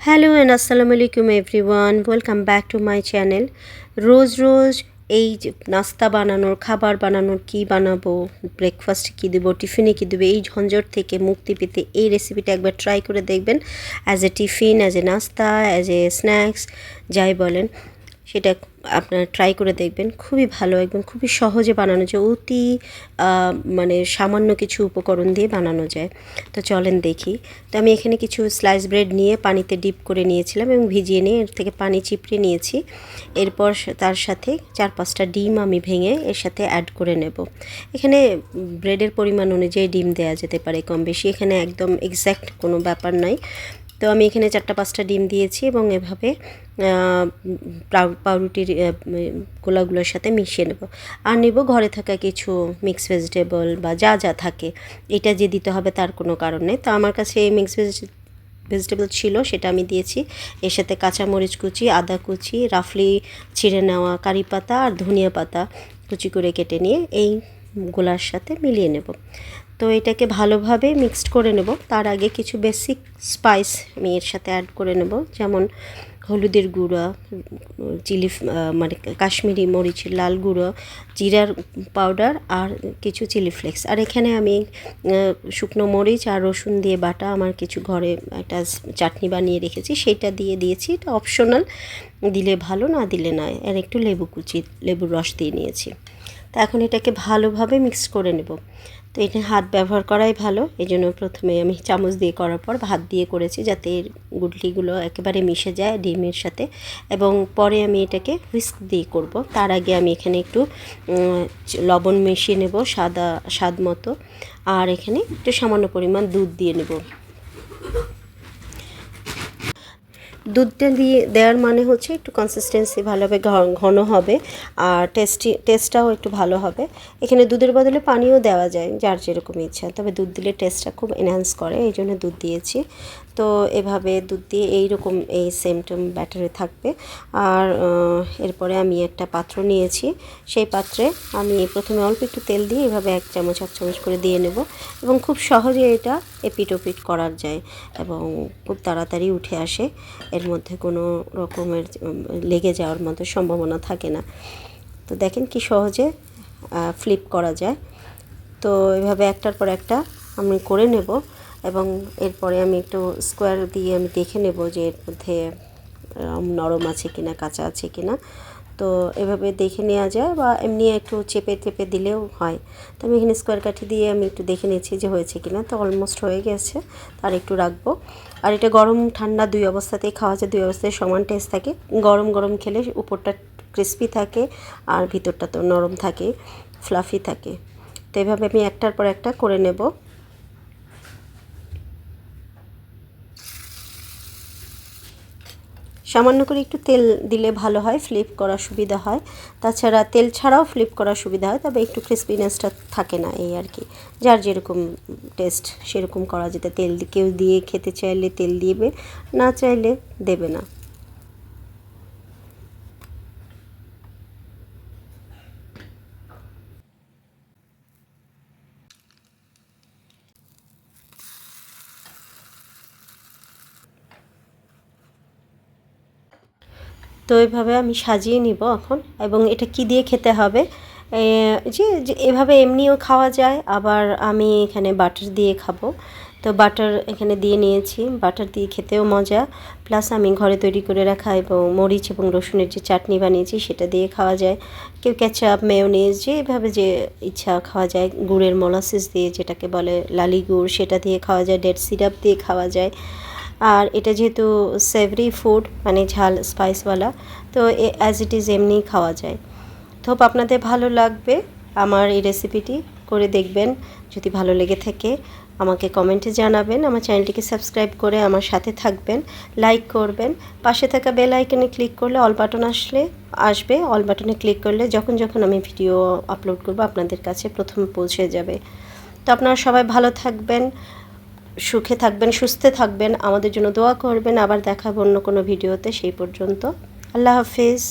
Hello and আসসালামু আলাইকুম everyone, welcome back to my channel. রোজ রোজ এই যে নাস্তা বানানোর, খাবার বানানোর, কী বানাবো, ব্রেকফাস্টে কী দেবো, টিফিনে কী দেবো, এই ঝঞ্ঝট থেকে মুক্তি পেতে এই রেসিপিটা একবার ট্রাই করে দেখবেন। As a tiffin, as a নাস্তা, অ্যাজ এ স্ন্যাক্স, যাই বলেন সেটা আপনারা ট্রাই করে দেখবেন। খুবই ভালো, একদম খুবই সহজে বানানো যায়, অতি মানে সামান্য কিছু উপকরণ দিয়ে বানানো যায়। তো চলেন দেখি। তো আমি এখানে কিছু স্লাইস ব্রেড নিয়ে পানিতে ডিপ করে নিয়েছিলাম এবং ভিজিয়ে নিয়ে এর থেকে পানি চিপড়ে নিয়েছি। এরপর তার সাথে 4-5টা ডিম আমি ভেঙে এর সাথে অ্যাড করে নেব। এখানে ব্রেডের পরিমাণ অনুযায়ী ডিম দেওয়া যেতে পারে কম বেশি, এখানে একদম এক্স্যাক্ট কোনো ব্যাপার নাই। তো আমি এখানে 4-5টা ডিম দিয়েছি এবং এভাবে পাউরুটির গোলাগুলোর সাথে মিশিয়ে নেব। আর নেব ঘরে থাকা কিছু মিক্স ভেজিটেবল বা যা যা থাকে, এটা যে দিতে হবে তার কোনো কারণ নেই। তো আমার কাছে মিক্স ভেজিটেবল ছিল, সেটা আমি দিয়েছি। এর সাথে কাঁচামরিচ কুচি, আদা কুচি, রাফলি ছিঁড়ে নেওয়া কারি পাতা আর ধনিয়া পাতা কুচি করে কেটে নিয়ে এই গোলার সাথে মিলিয়ে নেব। তো এটাকে ভালোভাবে মিক্সড করে নেব। তার আগে কিছু বেসিক স্পাইস আমি এর সাথে অ্যাড করে নেব, যেমন হলুদের গুঁড়া, চিলি মানে কাশ্মীরি মরিচের লাল গুঁড়ো, জিরার পাউডার আর কিছু চিলি ফ্লেক্স। আর এখানে আমি শুকনো মরিচ আর রসুন দিয়ে বাটা আমার কিছু ঘরে একটা চাটনি বানিয়ে রেখেছি, সেইটা দিয়ে দিয়েছি। এটা অপশনাল, দিলে ভালো, না দিলে নয়। আর একটু লেবুর রস দিয়ে নিয়েছি। তো এখন এটাকে ভালোভাবে মিক্স করে নেব। তো এটা হাত ব্যবহার করাই ভালো, এই জন্য প্রথমে আমি চামচ দিয়ে করার পর হাত দিয়ে করেছি, যাতে গুটলিগুলো একেবারে মিশে যায় ডিমের সাথে। এবং পরে আমি এটাকে হুইস্ক দিয়ে করব। তার আগে আমি এখানে একটু লবণ মিশিয়ে নেব স্বাদ মতো, আর এখানে একটু সামান্য পরিমাণ দুধ দিয়ে নেব। দুধটা দিয়ে দেওয়ার মানে হচ্ছে একটু কনসিস্টেন্সি ভালো হবে, ঘন হবে, আর টেস্টটাও একটু ভালো হবে। এখানে দুধের বদলে পানিও দেওয়া যায়, যার যেরকম ইচ্ছা, তবে দুধ দিলে টেস্টটা খুব এনহ্যান্স করে, এই জন্য দুধ দিয়েছি। তো এভাবে দুধ দিয়ে এইরকম এই সেম ব্যাটারে থাকবে। আর এরপরে আমি একটা পাত্র নিয়েছি, সেই পাত্রে আমি প্রথমে অল্প একটু তেল দিয়ে এভাবে 1 চামচ করে দিয়ে নেব। এবং খুব সহজে এটা এপিট ওপিট করা যায় এবং খুব তাড়াতাড়ি উঠে আসে, এর মধ্যে কোনো রকমের লেগে যাওয়ার মতো সম্ভাবনা থাকে না। তো দেখেন কি সহজে ফ্লিপ করা যায়। তো এভাবে একটার পর একটা আমি করে নেব এবং এরপরে আমি একটু স্কোয়ার দিয়ে আমি দেখে নেব যে এর মধ্যে নরম আছে কিনা, কাঁচা আছে কিনা। তো এভাবে দেখে নেওয়া যায়, বা এমনি একটু চেপে দিলেও হয়। তো আমি এখানে স্কোয়ার কাঠি দিয়ে আমি একটু দেখে নিয়েছি যে হয়েছে কিনা। তো অলমোস্ট হয়ে গেছে, আর একটু রাখবো। আর এটা গরম ঠান্ডা দুই অবস্থাতেই খাওয়া যায়, দুই অবস্থায় সমান টেস্ট থাকে। গরম গরম খেলে উপরটা ক্রিস্পি থাকে আর ভিতরটা তো নরম থাকে, ফ্লাফি থাকে। তো এভাবে আমি একটার পর একটা করে নেব। সামান্য করে একটু তেল দিলে ভালো হয়, ফ্লিপ করা সুবিধা হয়। তাছাড়া তেল ছাড়াও ফ্লিপ করা সুবিধা হয়, তবে একটু ক্রিস্পিনেসটা থাকে না, এই আর কি। যার যেরকম টেস্ট সেরকম করা যেতে। তেল কেউ দিয়ে খেতে চাইলে তেল দিবে, না চাইলে দেবে না। তো এইভাবে আমি সাজিয়ে নিব এখন। এবং এটা কি দিয়ে খেতে হবে, যে এভাবে এমনিও খাওয়া যায়, আবার আমি এখানে বাটার দিয়ে খাবো। তো বাটার এখানে দিয়ে নিয়েছি, বাটার দিয়ে খেতেও মজা। প্লাস আমি ঘরে তৈরি করে রাখা এবং মরিচ এবং রসুনের যে চাটনি বানিয়েছি সেটা দিয়ে খাওয়া যায়। কেউ কেচাপ, মেয়োনিজ, যেভাবে যে ইচ্ছা খাওয়া যায়। গুড়ের মোলাসিস দিয়ে, যেটাকে বলে লালি গুড়, সেটা দিয়ে খাওয়া যায়। ডেট সিরাপ দিয়ে খাওয়া যায়। আর এটা যেহেতু সেভরি ফুড, মানে ঝাল স্পাইসওয়ালা, তো অ্যাজ ইট ইজ এমনি খাওয়া যায়। তো আপনাদের ভালো লাগবে আমার এই রেসিপিটি, করে দেখবেন। যদি ভালো লেগে থাকে আমাকে কমেন্টে জানাবেন। আমার চ্যানেলটিকে সাবস্ক্রাইব করে আমার সাথে থাকবেন, লাইক করবেন। পাশে থাকা বেল আইকনে ক্লিক করলে অল বাটন আসবে। অল বাটনে ক্লিক করলে যখন আমি ভিডিও আপলোড করব আপনাদের কাছে প্রথমে পৌঁছে যাবে। তো আপনারা সবাই ভালো থাকবেন, সুখে থাকবেন, সুস্থে থাকবেন, আমাদের জন্য দোয়া করবেন। আবার দেখাবো অন্য কোনো ভিডিওতে, সেই পর্যন্ত আল্লাহ হাফিজ।